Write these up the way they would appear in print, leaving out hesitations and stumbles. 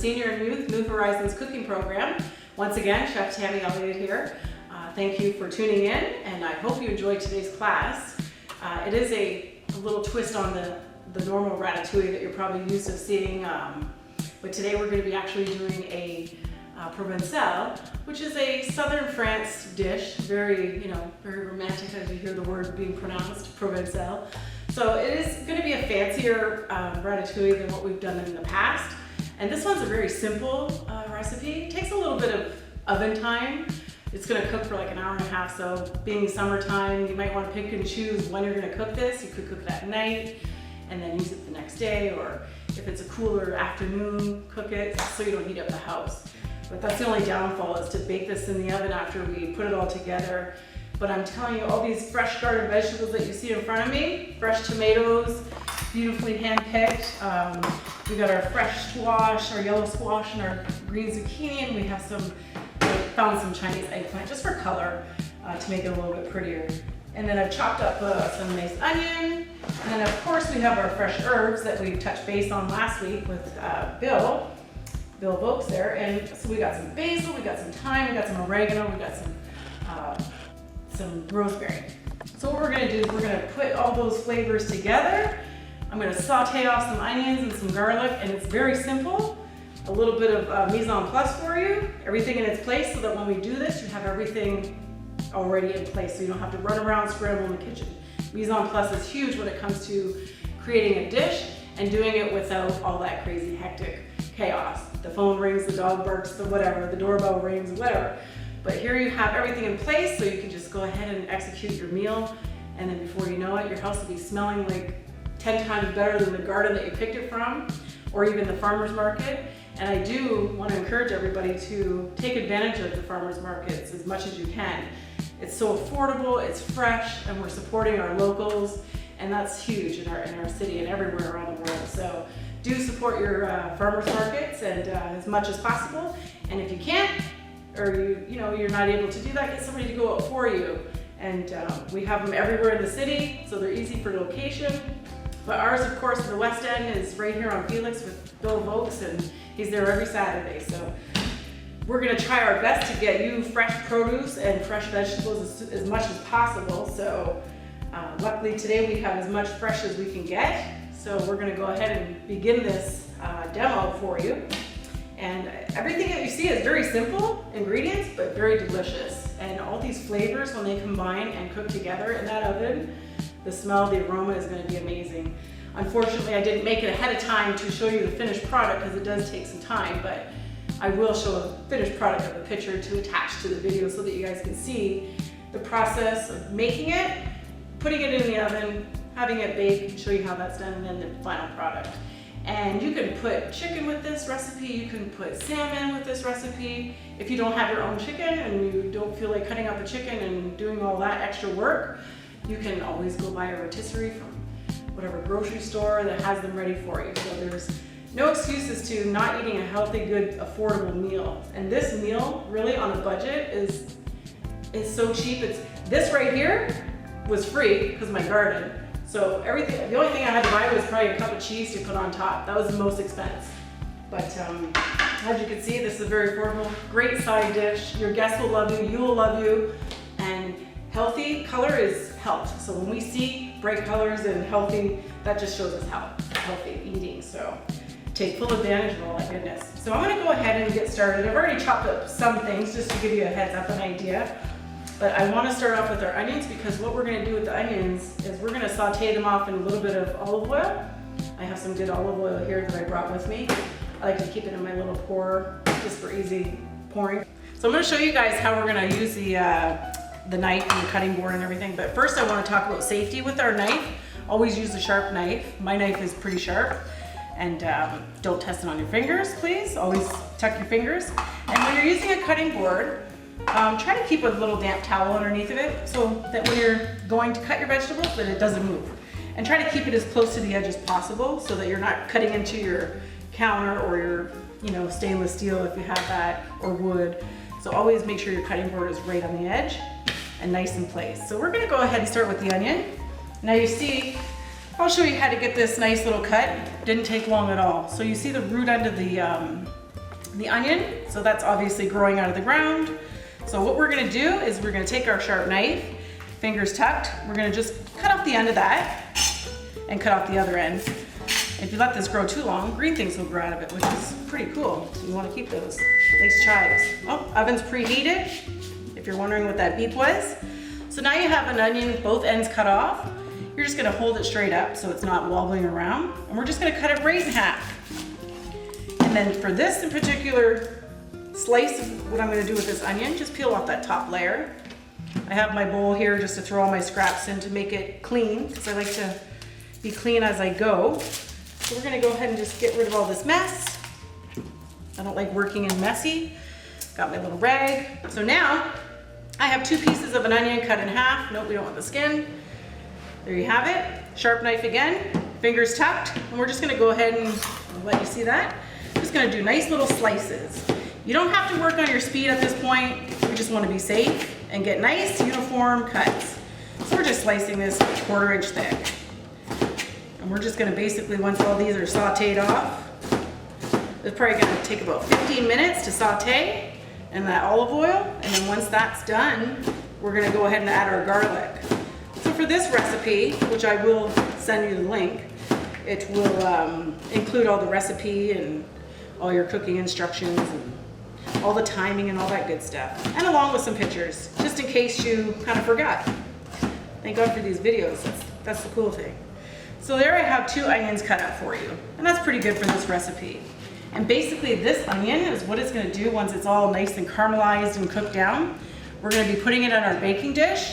Senior and Youth New Horizons cooking program. Once again, Chef Tammy Elliott here. Thank you for tuning in, and I hope you enjoyed today's class. It is a little twist on the normal ratatouille that you're probably used to seeing, but today we're going to be actually doing a Provencale, which is a southern France dish, very romantic as you hear the word being pronounced, Provencale. So it is going to be a fancier ratatouille than what we've done in the past. And this one's a very simple recipe. It takes a little bit of oven time. It's going to cook for like an hour and a half, so being summertime, you might want to pick and choose when you're going to cook this. You could cook it at night and then use it the next day, or if it's a cooler afternoon, cook it so you don't heat up the house. But that's the only downfall, is to bake this in the oven after we put it all together. But I'm telling you, all these fresh garden vegetables that you see in front of me, fresh tomatoes, beautifully hand-picked. We got our fresh squash, our yellow squash, and our green zucchini, and we have found some Chinese eggplant just for color to make it a little bit prettier. And then I've chopped up some nice onion. And then of course we have our fresh herbs that we touched base on last week with Bill Vokes there. And so we got some basil, we got some thyme, we got some oregano, we got some rosemary. So what we're gonna do is we're gonna put all those flavors together. I'm gonna saute off some onions and some garlic, and it's very simple. A little bit of mise en place for you, everything in its place, so that when we do this, you have everything already in place, so you don't have to run around scramble in the kitchen. Mise en place is huge when it comes to creating a dish and doing it without all that crazy hectic chaos. The phone rings, the dog barks, the whatever, the doorbell rings, whatever. But here you have everything in place, so you can just go ahead and execute your meal, and then before you know it, your house will be smelling like 10 times better than the garden that you picked it from, or even the farmer's market. And I do want to encourage everybody to take advantage of the farmers markets as much as you can. It's so affordable, it's fresh, and we're supporting our locals, and that's huge in our city and everywhere around the world. So do support your farmers markets and as much as possible. And if you can't, or you're not able to do that, get somebody to go out for you. And we have them everywhere in the city, so they're easy for location. But ours, of course, in the West End is right here on Felix with Bill Vokes, and he's there every Saturday. So we're gonna try our best to get you fresh produce and fresh vegetables as much as possible. So luckily today we have as much fresh as we can get. So we're gonna go ahead and begin this demo for you. And everything that you see is very simple ingredients, but very delicious. And all these flavors, when they combine and cook together in that oven, the smell, the aroma is going to be amazing. Unfortunately, I didn't make it ahead of time to show you the finished product because it does take some time, but I will show a finished product of a picture to attach to the video so that you guys can see the process of making it, putting it in the oven, having it bake, and show you how that's done, and then the final product. And you can put chicken with this recipe, you can put salmon with this recipe. If you don't have your own chicken and you don't feel like cutting up a chicken and doing all that extra work, you can always go buy a rotisserie from whatever grocery store that has them ready for you. So there's no excuses to not eating a healthy, good, affordable meal. And this meal, really on a budget, is so cheap. This right here was free because of my garden. So everything, the only thing I had to buy was probably a cup of cheese to put on top. That was the most expensive. But as you can see, this is very affordable, great side dish. Your guests will love you, you will love you, and healthy color is health. So when we see bright colors and healthy, that just shows us healthy eating. So take full advantage of all that goodness. So I'm gonna go ahead and get started. I've already chopped up some things just to give you a heads up, an idea. But I wanna start off with our onions, because what we're gonna do with the onions is we're gonna saute them off in a little bit of olive oil. I have some good olive oil here that I brought with me. I like to keep it in my little pour just for easy pouring. So I'm gonna show you guys how we're gonna use the knife and the cutting board and everything. But first I wanna talk about safety with our knife. Always use a sharp knife. My knife is pretty sharp. And don't test it on your fingers, please. Always tuck your fingers. And when you're using a cutting board, try to keep a little damp towel underneath of it so that when you're going to cut your vegetables, that it doesn't move. And try to keep it as close to the edge as possible so that you're not cutting into your counter or your stainless steel if you have that, or wood. So always make sure your cutting board is right on the edge and nice in place. So we're gonna go ahead and start with the onion. Now you see, I'll show you how to get this nice little cut. Didn't take long at all. So you see the root end of the the onion. So that's obviously growing out of the ground. So what we're gonna do is we're gonna take our sharp knife, fingers tucked, we're gonna just cut off the end of that and cut off the other end. If you let this grow too long, green things will grow out of it, which is pretty cool. So you wanna keep those nice chives. Oh, oven's preheated, if you're wondering what that beep was. So now you have an onion with both ends cut off. You're just gonna hold it straight up so it's not wobbling around. And we're just gonna cut it right in half. And then for this in particular slice of what I'm gonna do with this onion, just peel off that top layer. I have my bowl here just to throw all my scraps in to make it clean, because I like to be clean as I go. So we're gonna go ahead and just get rid of all this mess. I don't like working in messy. Got my little rag. So now I have 2 pieces of an onion cut in half. Nope, we don't want the skin. There you have it. Sharp knife again, fingers tucked, and we're just gonna go ahead and let you see that. Just gonna do nice little slices. You don't have to work on your speed at this point. We just wanna be safe and get nice uniform cuts. So we're just slicing this 1/4 inch thick. And we're just gonna basically, once all these are sauteed off, it's probably gonna take about 15 minutes to saute in that olive oil. And then once that's done, we're gonna go ahead and add our garlic. So for this recipe, which I will send you the link, it will include all the recipe and all your cooking instructions and all the timing and all that good stuff. And along with some pictures, just in case you kind of forgot. Thank God for these videos, that's the cool thing. So there I have 2 onions cut up for you. And that's pretty good for this recipe. And basically this onion is what it's gonna do once it's all nice and caramelized and cooked down. We're gonna be putting it on our baking dish,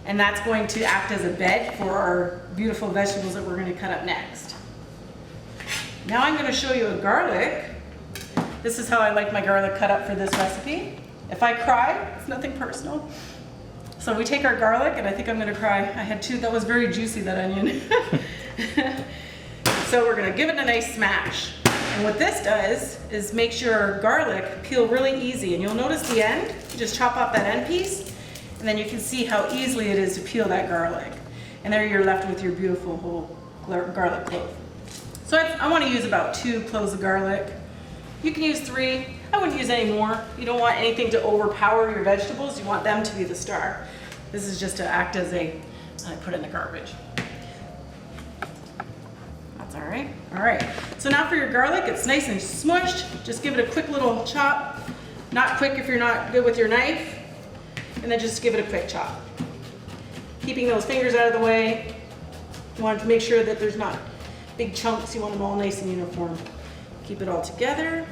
and that's going to act as a bed for our beautiful vegetables that we're gonna cut up next. Now I'm gonna show you a garlic. This is how I like my garlic cut up for this recipe. If I cry, it's nothing personal. So we take our garlic, and I think I'm gonna cry. I had 2, that was very juicy, that onion. So we're gonna give it a nice smash. And what this does is makes your garlic peel really easy. And you'll notice the end, you just chop off that end piece, and then you can see how easily it is to peel that garlic. And there you're left with your beautiful whole garlic clove. So I wanna use about 2 cloves of garlic. You can use 3, I wouldn't use any more. You don't want anything to overpower your vegetables, you want them to be the star. This is just to act as I put it in the garbage. That's all right. All right, so now for your garlic, it's nice and smushed. Just give it a quick little chop. Not quick if you're not good with your knife. And then just give it a quick chop. Keeping those fingers out of the way. You want to make sure that there's not big chunks. You want them all nice and uniform. Keep it all together.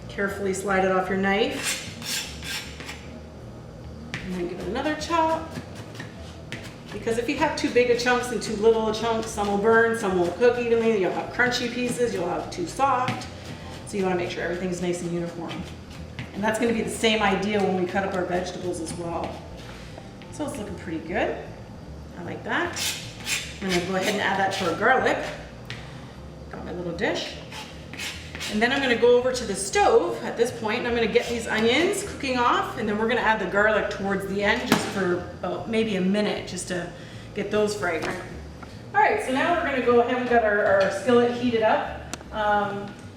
Carefully slide it off your knife. And then give it another chop. Because if you have too big of chunks and too little of chunks, some will burn, some won't cook evenly. You'll have crunchy pieces, you'll have too soft. So you want to make sure everything's nice and uniform. And that's going to be the same idea when we cut up our vegetables as well. So it's looking pretty good. I like that. I'm going to go ahead and add that to our garlic. Got my little dish. And then I'm gonna go over to the stove at this point, and I'm gonna get these onions cooking off, and then we're gonna add the garlic towards the end just for about maybe a minute, just to get those fragrant. All right, so now we're gonna go ahead, we've got our skillet heated up.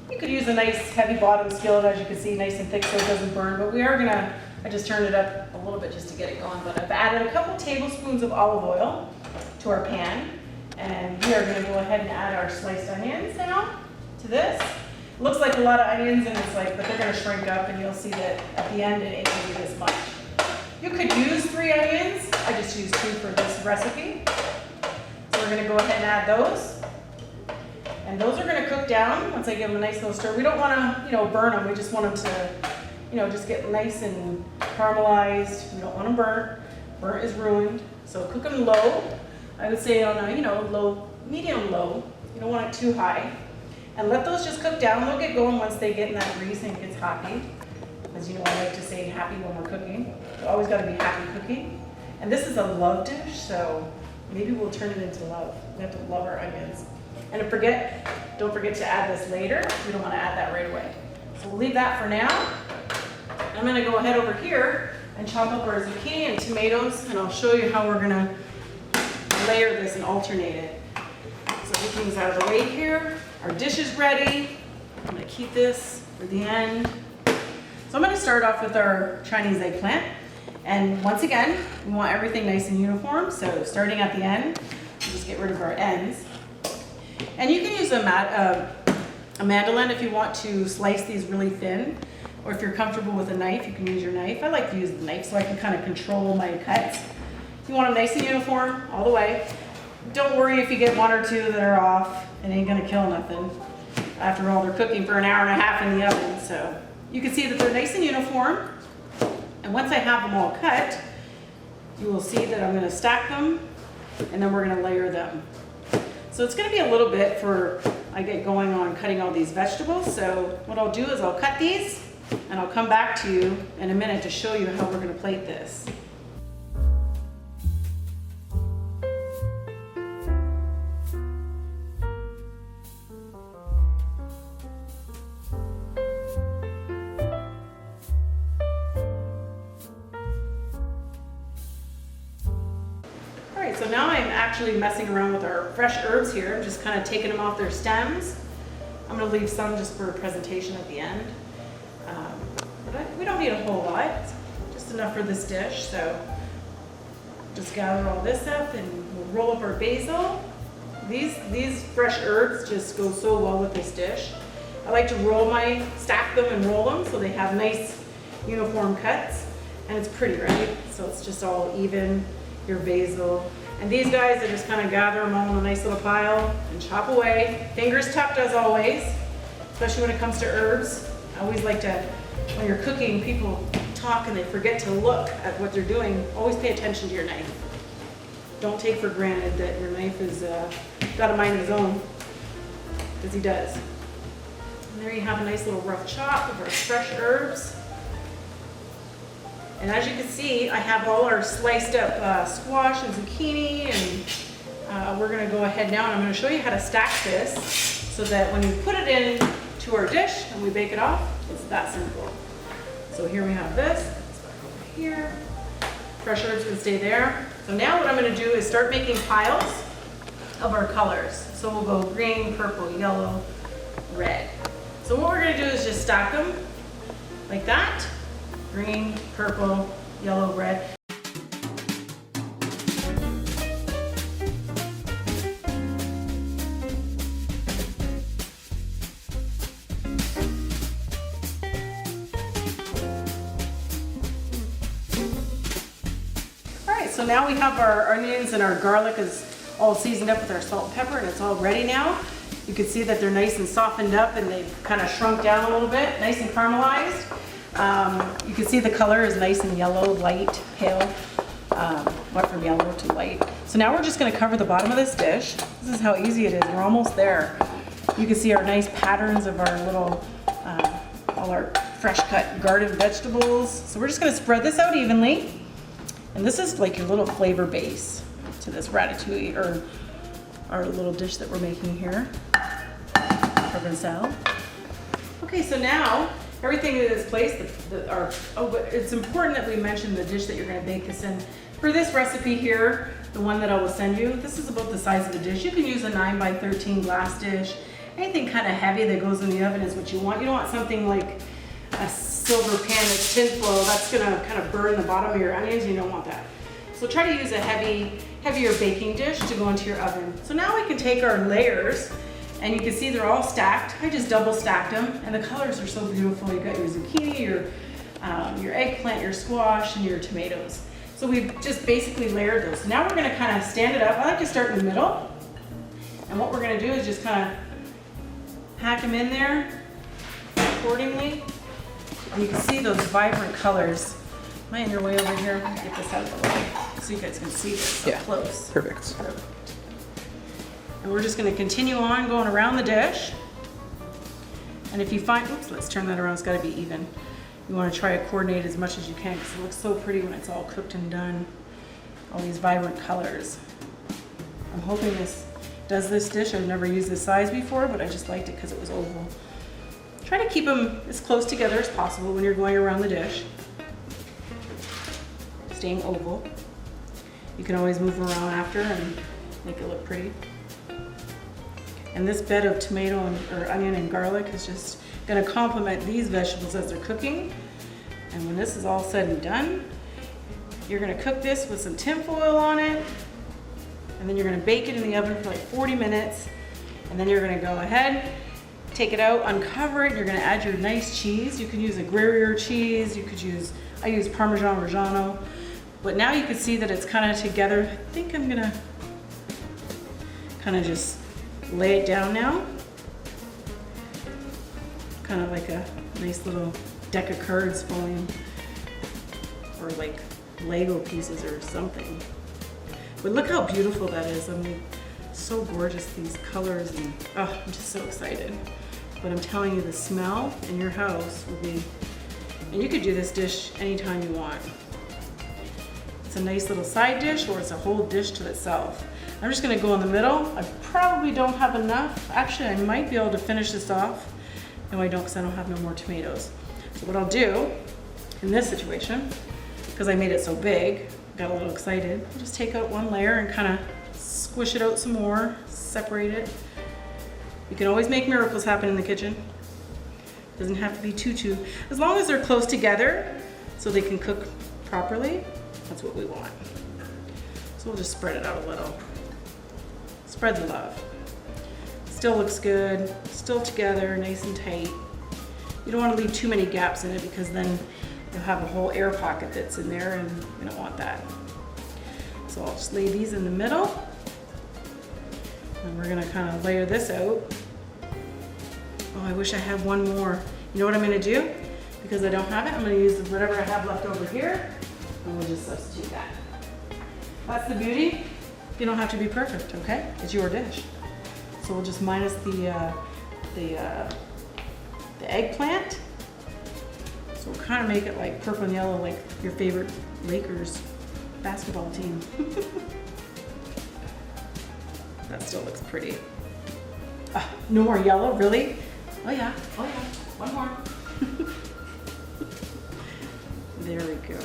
You could use a nice heavy bottom skillet, as you can see, nice and thick so it doesn't burn, but we are gonna, I just turned it up a little bit just to get it going, but I've added a couple tablespoons of olive oil to our pan, and we are gonna go ahead and add our sliced onions now to this. Looks like a lot of onions, and it's like, but they're gonna shrink up, and you'll see that at the end it ain't gonna be this much. You could use 3 onions. I just used 2 for this recipe. So we're gonna go ahead and add those. And those are gonna cook down once I give them a nice little stir. We don't wanna, burn them. We just want them to, just get nice and caramelized. We don't want them burnt. Burnt is ruined. So cook them low. I would say on a, low, medium low. You don't want it too high. And let those just cook down. They'll get going once they get in that grease and it gets happy. As you know, I like to say happy when we're cooking. You always gotta be happy cooking. And this is a love dish, so maybe we'll turn it into love. We have to love our onions. And don't forget to add this later. We don't wanna add that right away. So we'll leave that for now. I'm gonna go ahead over here and chop up our zucchini and tomatoes, and I'll show you how we're gonna layer this and alternate it. So everything's out of the way here. Our dish is ready. I'm gonna keep this for the end. So I'm going to start off with our Chinese eggplant. And once again, we want everything nice and uniform. So starting at the end, we'll just get rid of our ends. And you can use a mandolin if you want to slice these really thin. Or if you're comfortable with a knife, you can use your knife. I like to use the knife so I can kind of control my cuts. You want them nice and uniform all the way. Don't worry if you get one or two that are off. It ain't going to kill nothing. After all, they're cooking for an hour and a half in the oven. So you can see that they're nice and uniform. And once I have them all cut, you will see that I'm going to stack them and then we're going to layer them. So it's going to be a little bit for I get going on cutting all these vegetables. So what I'll do is I'll cut these and I'll come back to you in a minute to show you how we're going to plate this. So now I'm actually messing around with our fresh herbs here. I'm just kind of taking them off their stems. I'm going to leave some just for a presentation at the end. We don't need a whole lot, just enough for this dish. So just gather all this up and we'll roll up our basil. These fresh herbs just go so well with this dish. I like to stack them and roll them so they have nice uniform cuts. And it's pretty, right? So it's just all even, your basil. And these guys, I just kind of gather them all in a nice little pile and chop away. Fingers tucked as always, especially when it comes to herbs. I always like to, when you're cooking, people talk and they forget to look at what they're doing. Always pay attention to your knife. Don't take for granted that your knife is got a mind of his own, because he does. And there you have a nice little rough chop of our fresh herbs. And as you can see, I have all our sliced up squash and zucchini, and we're going to go ahead now and I'm going to show you how to stack this so that when you put it into our dish and we bake it off, it's that simple. So here we have this, it's back over here. Fresh herbs can stay there. So now what I'm going to do is start making piles of our colors. So we'll go green, purple, yellow, red. So what we're going to do is just stack them like that. Green, purple, yellow, red. All right, so now we have our onions and our garlic is all seasoned up with our salt and pepper, and it's all ready now. You can see that they're nice and softened up and they've kind of shrunk down a little bit, nice and caramelized. You can see the color is nice and yellow, light, pale, went from yellow to light. So now we're just going to cover the bottom of this dish. This is how easy it is. We're almost there. You can see our nice patterns of our little, all our fresh cut garden vegetables. So we're just going to spread this out evenly. And this is like your little flavor base to this ratatouille, or our little dish that we're making here, Provençal. Okay, so now everything in its place. But it's important that we mention the dish that you're going to bake this in. For this recipe here, the one that I will send you, this is about the size of the dish. You can use a 9x13 glass dish. Anything kind of heavy that goes in the oven is what you want. You don't want something like a silver pan that's tin foil. That's going to kind of burn the bottom of your onions. You don't want that. So try to use a heavier baking dish to go into your oven. So now we can take our layers. And you can see they're all stacked. I just double stacked them, and the colors are so beautiful. You got your zucchini, your eggplant, your squash, and your tomatoes. So we've just basically layered those. So now we're going to kind of stand it up. I like to start in the middle, and what we're going to do is just kind of pack them in there accordingly. And you can see those vibrant colors. Am I in your way over here? Let me get this out of the way so you guys can see this up close. Perfect. And we're just going to continue on going around the dish. And if you find, oops, let's turn that around, it's got to be even. You want to try to coordinate as much as you can because it looks so pretty when it's all cooked and done. All these vibrant colors. I'm hoping this does this dish. I've never used this size before, but I just liked it because it was oval. Try to keep them as close together as possible when you're going around the dish. Staying oval. You can always move around after and make it look pretty. And this bed of tomato or onion and garlic is just going to complement these vegetables as they're cooking. And when this is all said and done, you're gonna cook this with some tin foil on it, and then you're gonna bake it in the oven for like 40 minutes, and then you're gonna go ahead, take it out, uncover it, you're gonna add your nice cheese. You can use a Gruyere cheese, I use Parmigiana Reggiano, but now you can see that it's kind of together. I think I'm gonna kind of just lay it down now. Kind of like a nice little deck of cards falling, or like Lego pieces or something. But look how beautiful that is. I mean, so gorgeous, these colors, and oh, I'm just so excited. But I'm telling you, the smell in your house will be, and you could do this dish anytime you want. It's a nice little side dish, or it's a whole dish to itself. I'm just gonna go in the middle. I probably don't have enough. Actually, I might be able to finish this off. No, I don't, because I don't have no more tomatoes. So what I'll do in this situation, because I made it so big, got a little excited, I'll just take out one layer and kind of squish it out some more, separate it. You can always make miracles happen in the kitchen. Doesn't have to be too, as long as they're close together so they can cook properly, that's what we want. So we'll just spread it out a little. Spread the love. Still looks good, still together, nice and tight. You don't want to leave too many gaps in it, because then you'll have a whole air pocket that's in there, and we don't want that. So I'll just lay these in the middle, and we're gonna kind of layer this out. Oh, I wish I had one more. You know what I'm gonna do? Because I don't have it, I'm gonna use whatever I have left over here, and we'll just substitute that. That's the beauty. You don't have to be perfect, okay? It's your dish. So we'll just minus the eggplant. So we'll kind of make it like purple and yellow, like your favorite Lakers basketball team. That still looks pretty. No more yellow, really? Oh yeah, one more. There we go.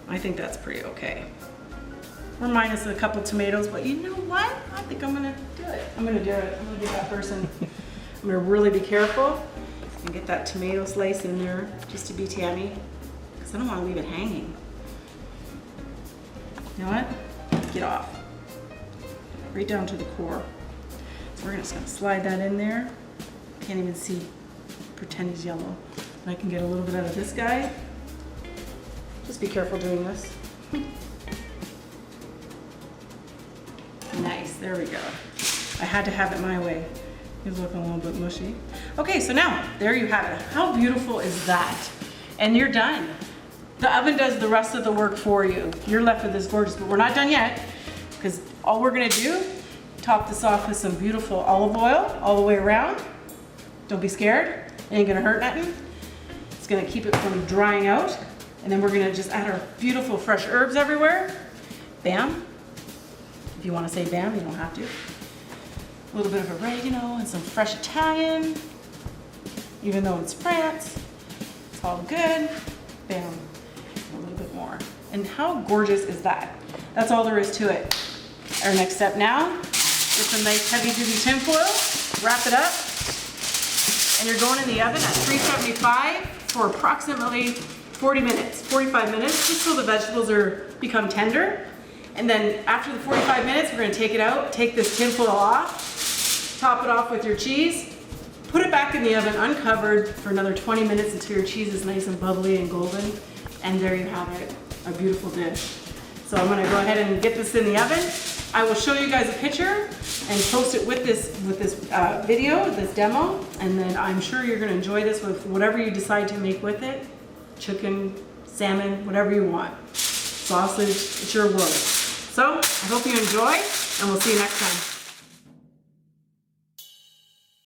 I think that's pretty okay. We're minus a couple tomatoes, but you know what? I think I'm gonna do it. I'm gonna do it. I'm gonna be that person. I'm gonna really be careful and get that tomato slice in there just to be Tammy, because I don't want to leave it hanging. You know what? Get off. Right down to the core. So we're just gonna slide that in there. Can't even see. Pretend he's yellow. And I can get a little bit out of this guy. Just be careful doing this. Nice, there we go. I had to have it my way. He's looking a little bit mushy. Okay, so now, there you have it. How beautiful is that? And you're done. The oven does the rest of the work for you. You're left with this gorgeous, but we're not done yet, because all we're gonna do, top this off with some beautiful olive oil all the way around. Don't be scared, it ain't gonna hurt nothing. It's gonna keep it from drying out. And then we're gonna just add our beautiful fresh herbs everywhere. Bam. If you wanna say bam, you don't have to. A little bit of oregano and some fresh Italian. Even though it's France, it's all good. Bam, a little bit more. And how gorgeous is that? That's all there is to it. Our next step now, get some nice heavy duty tin foil, wrap it up, and you're going in the oven at 375 for approximately 40 minutes, 45 minutes, just so the vegetables become tender. And then after the 45 minutes, we're gonna take it out, take this tin foil off, top it off with your cheese, put it back in the oven uncovered for another 20 minutes until your cheese is nice and bubbly and golden. And there you have it, a beautiful dish. So I'm gonna go ahead and get this in the oven. I will show you guys a picture and post it with this video, this demo, and then I'm sure you're gonna enjoy this with whatever you decide to make with it. Chicken, salmon, whatever you want. Sausage, it's your world. So I hope you enjoy, and we'll see you next time.